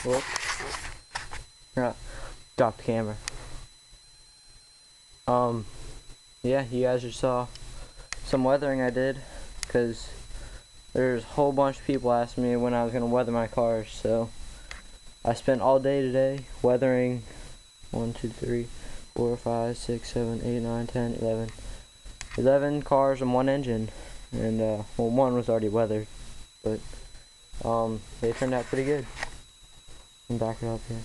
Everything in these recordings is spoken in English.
Whoop. Drop the camera. Yeah, you guys just saw some weathering I did, because there's a whole bunch of people asking me when I was going to weather my cars, so I spent all day today weathering 1, 2, 3, 4, 5, 6, 7, 8, 9, 10, 11 cars and one engine, and well, one was already weathered, but they turned out pretty good. And back it up here.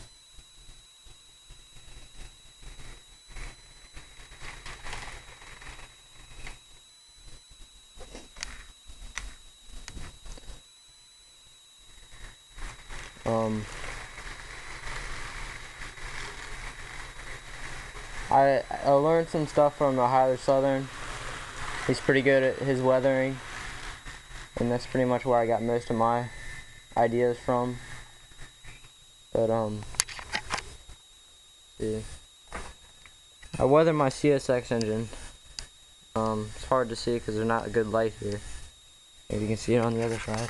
I learned some stuff from the Southern. He's pretty good at his weathering, and that's pretty much where I got most of my ideas from. But see, I weather my CSX engine. It's hard to see because there's not a good light here. Maybe you can see it on the other side.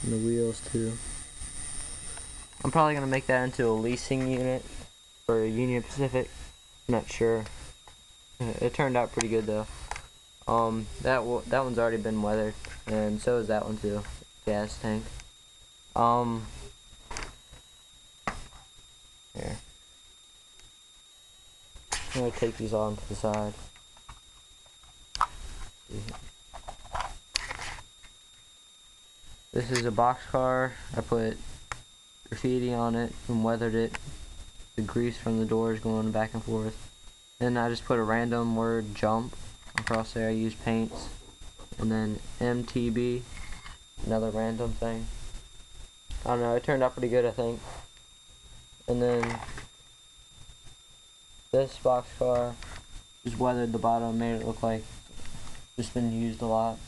And the wheels too. I'm probably gonna make that into a leasing unit for Union Pacific. I'm not sure. It turned out pretty good though. That one's already been weathered, and so is that one too. Gas tank. Here. I'm gonna take these on to the side. This is a box car. I put graffiti on it and weathered it. The grease from the doors going back and forth. Then I just put a random word jump across there. I used paints. And then MTB, another random thing. I don't know, it turned out pretty good, I think. And then this box car just weathered the bottom, made it look like it's been used a lot.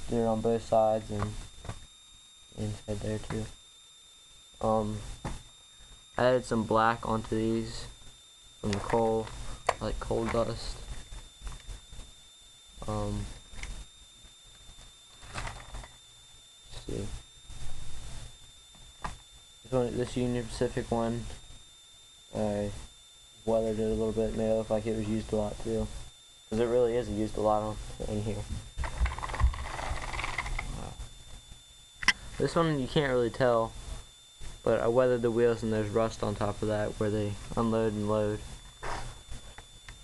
Did it on both sides and inside there too. I added some black onto these from the coal, like coal dust. Let's see. This Union Pacific one, I weathered it a little bit, made it look like it was used a lot too, because it really is used a lot in here. This one you can't really tell, but I weathered the wheels and there's rust on top of that where they unload and load.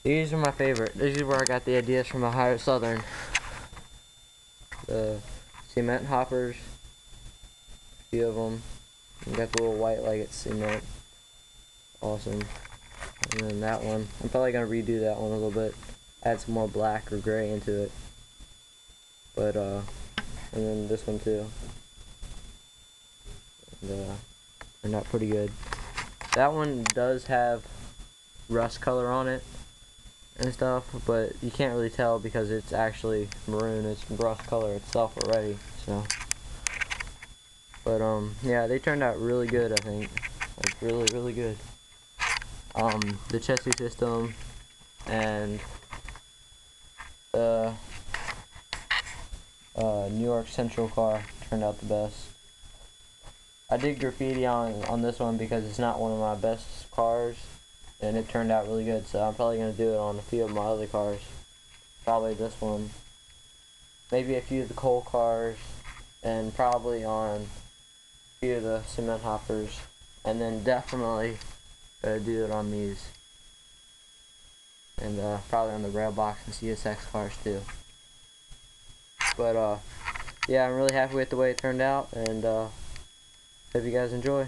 These are my favorite. This is where I got the ideas from Ohio Southern. The cement hoppers, a few of them. You got the little white like it's cement. Awesome. And then that one, I'm probably gonna redo that one a little bit. Add some more black or gray into it. But and then this one too. And they're not pretty good. That one does have rust color on it and stuff, but you can't really tell because it's actually maroon. It's rust color itself already. So, but yeah, they turned out really good. I think, like really good. The chassis system and the New York Central car turned out the best. I did graffiti on this one because it's not one of my best cars, and it turned out really good, so I'm probably going to do it on a few of my other cars. Probably this one. Maybe a few of the coal cars, and probably on a few of the cement hoppers, and then definitely do it on these. And probably on the rail box and CSX cars too. But yeah, I'm really happy with the way it turned out, and hope you guys enjoy.